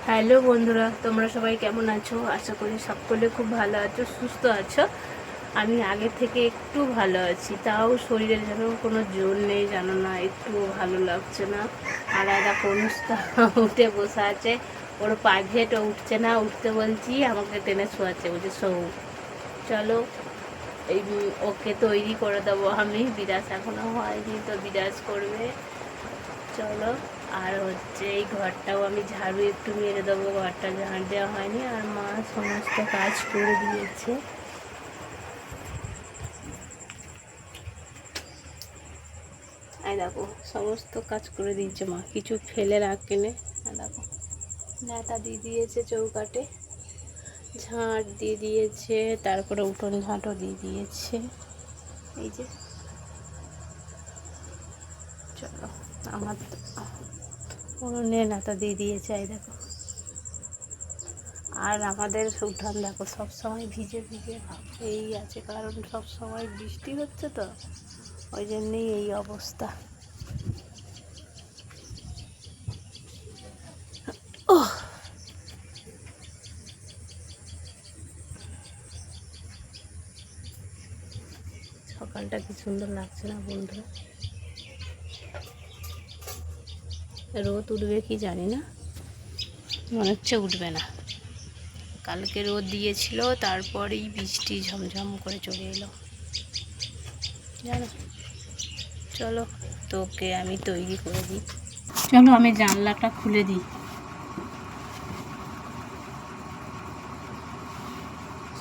Hello বন্ধুরা, তোমরা সবাই কেমন আছো? আশা করি সকলে খুব ভালো আছো, সুস্থ আছো। আমি আগে থেকে একটু ভালো আছি, তাও শরীরের যেন কোনো জোর নেই, জানো না, একটুও ভালো লাগছে না। আর একটা অনুষ্কা উঠে বসে আছে, ওর প্রাইভেটও উঠছে না, উঠতে বলছি আমাকে টেনে শোয়াচ্ছে, বলছে শোও। চলো এই ওকে তৈরি করে দেবো আমি, বিরাজ এখনও হয়নি তো বিরাজ করবে। চলো। আর হচ্ছে এই ঘরটাও আমি ঝাড়ু একটু মেরে দেবো, ঘরটা ঝাড় দেওয়া হয়নি, আর মা সমস্ত কাজ করে দিয়েছে। এই দেখো সমস্ত কাজ করে দিয়েছে মা, কিছু ফেলে রাখেনে। দেখো ন্যাতা দিয়ে দিয়েছে চৌকাটে, ঝাঁট দিয়ে দিয়েছে, তারপরে উঠোন ঝাঁটও দিয়ে দিয়েছে। এই যে চলো, আমার উনুনে ন্যাতা দিয়ে দিয়েছে। এই দেখো, আর আমাদের উঠান দেখো সবসময় ভিজে ভিজে এই আছে, কারণ সব সময় বৃষ্টি হচ্ছে তো, ওই জন্যেই এই অবস্থা। ও সকালটা কি সুন্দর লাগছে না বন্ধুরা? রোদ উঠবে কি জানি না, মনে হচ্ছে উঠবে না। কালকে রোদ দিয়েছিল, তারপরেই বৃষ্টি ঝমঝম করে চলে এলো, জানো। চলো তোকে আমি তৈরি করে দিই, চলো আমি জানলাটা খুলে দিই।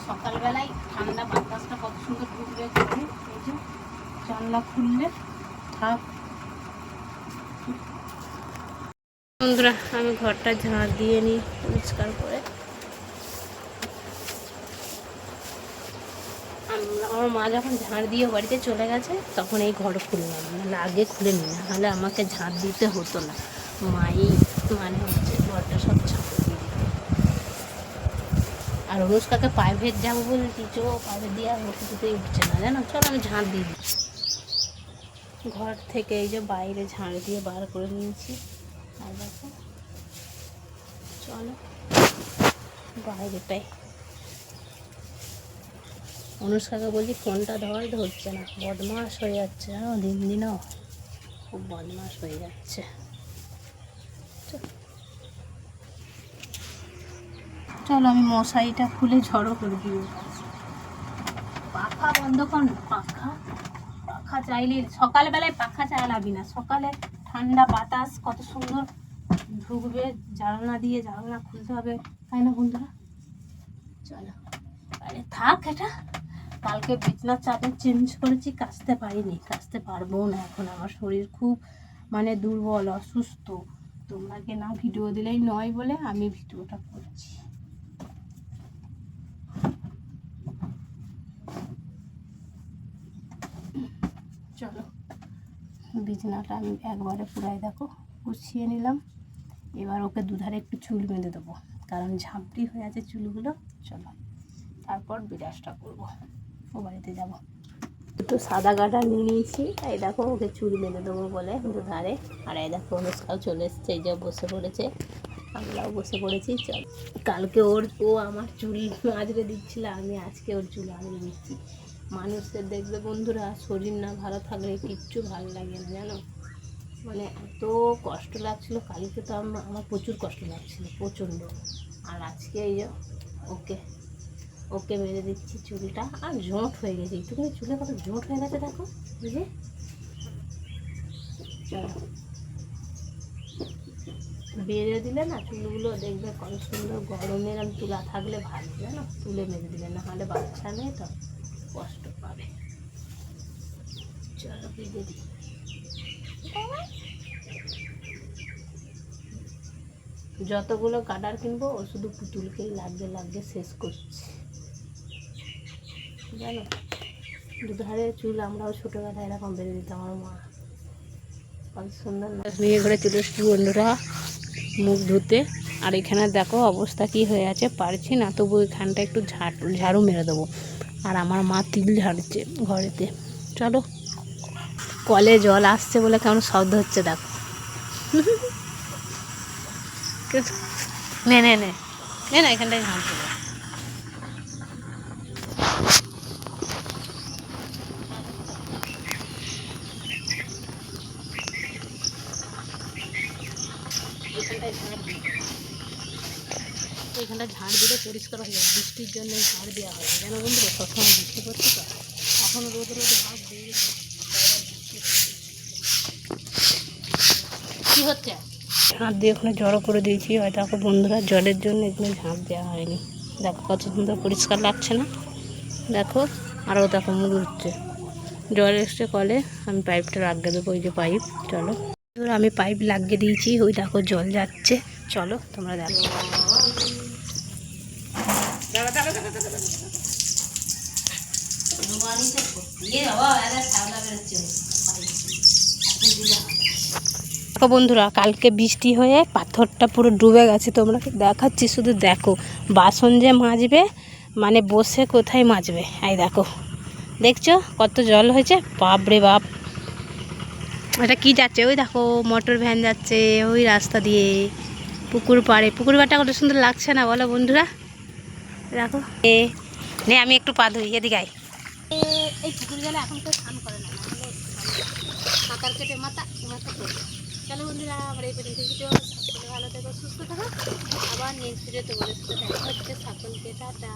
সকালবেলায় ঠান্ডা বাতাসটা কত সুন্দর ঢুকবে, এই যে জানলা খুললে থাক। বন্ধুরা আমি ঘরটা ঝাঁট দিয়ে নিই পরিষ্কার করে। আমার মা যখন ঝাঁট দিয়ে বাড়িতে চলে গেছে তখন এই ঘর খুললাম, নাহলে আগে খুলে নিই, নাহলে আমাকে ঝাঁট দিতে হতো না। মাই মানে হচ্ছে ঘরটা সব ঝাঁট দিয়ে দিত। আর অনুষ্কাকে প্রাইভেট যাবো বলছি, চো প্রাইভেট দিয়ে আর কিছুতেই উঠছে না, জানো। চলো আমি ঝাঁট দিয়ে দিই। ঘর থেকে এই যে বাইরে ঝাঁট দিয়ে বার করে নিয়েছি। আর দেখো চলো বাইরেটাই। অনুষ্কাকে বলছি ফোনটা ধরছে না, বদমাস হয়ে যাচ্ছে জানো, দিন দিনও খুব বদমাস হয়ে যাচ্ছে। চলো আমি মশারিটা খুলে ঝড়ো করে দিই। পাখা বন্ধ কর না, পাখা পাখা চাইলে সকালবেলায় পাখা চালাবি না, সকালে ঠান্ডা বাতাস কত সুন্দর ঢুকবে, জানলা দিয়ে জানলা খুলতে হবে, তাই না বন্ধুরা? চলো আরে থাক এটা, কালকে বিছনার চাদর চেঞ্জ করেছি, কাচতে পারিনি, কাচতে পারবো না এখন, আমার শরীর খুব মানে দুর্বল, অসুস্থ। তোমাকে না ভিডিও দিলেই নয় বলে আমি ভিডিওটা করছি। চলো বিছানাটা আমি একবারে পুরাই দেখো গুছিয়ে নিলাম। এবার ওকে দুধারে একটু চুল বেঁধে দেবো, কারণ ঝাঁপটি হয়ে আছে চুলগুলো। চলো তারপর বিরাজটা করবো, ও বাড়িতে যাবো। একটু সাদা গাঁটা নিয়ে নিয়েছি, এই দেখো ওকে চুল বেঁধে দেবো বলে দুধারে। আর এই দেখো অনুষ্কাও চলে এসছে, এই যে বসে পড়েছে, আমরাও বসে পড়েছি। চল কালকে ও আমার চুল আঁচড়ে দিচ্ছিল, আমি আজকে ওর চুল আঁচড়ে দিচ্ছি। মানুষদের দেখবে বন্ধুরা, শরীর না ভালো থাকলে কিচ্ছু ভালো লাগে না, জানো। মানে এত কষ্ট লাগছিল কালকে, তো আমার প্রচুর কষ্ট লাগছিল, প্রচণ্ড। আর আজকে এই যে ওকে ওকে মেরে দিচ্ছি চুলটা, আর জোঁট হয়ে গেছে, একটুখানি চুলে কত জোঁট হয়ে গেছে দেখো, বুঝে। চলো বেঁধে দিলে না চুলগুলো দেখবে কত সুন্দর, গরমের আমি তুলা থাকলে ভালো, জানো, তুলে মেরে দিলে, না হলে বাচ্চা নেই তো কষ্ট পাবে। চলো বেঁধে দিই। যতগুলো কাটার কিনবো ও শুধু পুতুলকেই লাগবে লাগবে শেষ করছি, জানো। দুধারে চুল আমরাও ছোটোবেলায় এরকম বেঁধে দিতাম, আমার মা কত সুন্দর। মেয়ে ঘরে চলে এসছি বন্ধুরা মুখ ধুতে, আর এখানে দেখো অবস্থা কি হয়ে আছে, পারছি না, তবু এখানটা একটু ঝাড়ু মেরে দেবো। আর আমার মা তিল ঝাড়ছে ঘরেতে। চলো কলে জল আসছে বলে কেমন শব্দ হচ্ছে দেখো। নে নে নে নে না, এখানটায় ঝাঁপ দেবো। এখানটা ঝাড় দিলে পরিষ্কার হয়ে যাবে, বৃষ্টির জন্য ঝাড় দেওয়া হয় যেন বন্ধুরা, সবসময় বৃষ্টি পড়ছে তো, এখন রোদ ভাব দিয়ে গেছে। কী হচ্ছে, ঝাঁপ দিয়ে ওখানে জড়ো করে দিয়েছি, হয়তো এখন বন্ধুরা জলের জন্য এগুলো ঝাঁপ দেওয়া হয়নি। দেখো কত সুন্দর পরিষ্কার লাগছে না, দেখো আরও দেখো মুখ হচ্ছে, জল এসছে কলে, আমি পাইপটা লাগিয়ে দেবো, ওই যে পাইপ। চলো আমি পাইপ লাগিয়ে দিয়েছি, ওই দেখো জল যাচ্ছে, চলো তোমরা দেখো। দেখো বন্ধুরা, কালকে বৃষ্টি হয়ে পাথরটা পুরো ডুবে গেছে, তোমরা দেখাচ্ছি শুধু দেখো। বাসন যে মাজবে মানে বসে কোথায় মাজবে, এই দেখো দেখছো কত জল হয়েছে, বাপ রে বাপ। এটা কি যাচ্ছে, ওই দেখো মোটর ভ্যান যাচ্ছে ওই রাস্তা দিয়ে পুকুর পাড়ে। পুকুর পাড়টা কত সুন্দর লাগছে না বলো বন্ধুরা, দেখো। নে আমি একটু পা ধুই, এদিকে আয়। এই পুকুর জলে এখন কেউ স্নান করে না, সাঁতার কেটে মাথা মাথা করবে। চলো বন্ধুরা, আমার এই পর্যন্ত ভিডিও, ভালো থেকো, সুস্থ থাকো, আবার নেক্সট ভিডিও তোমাদের সাথে দেখা হচ্ছে, সকলকে টাটা।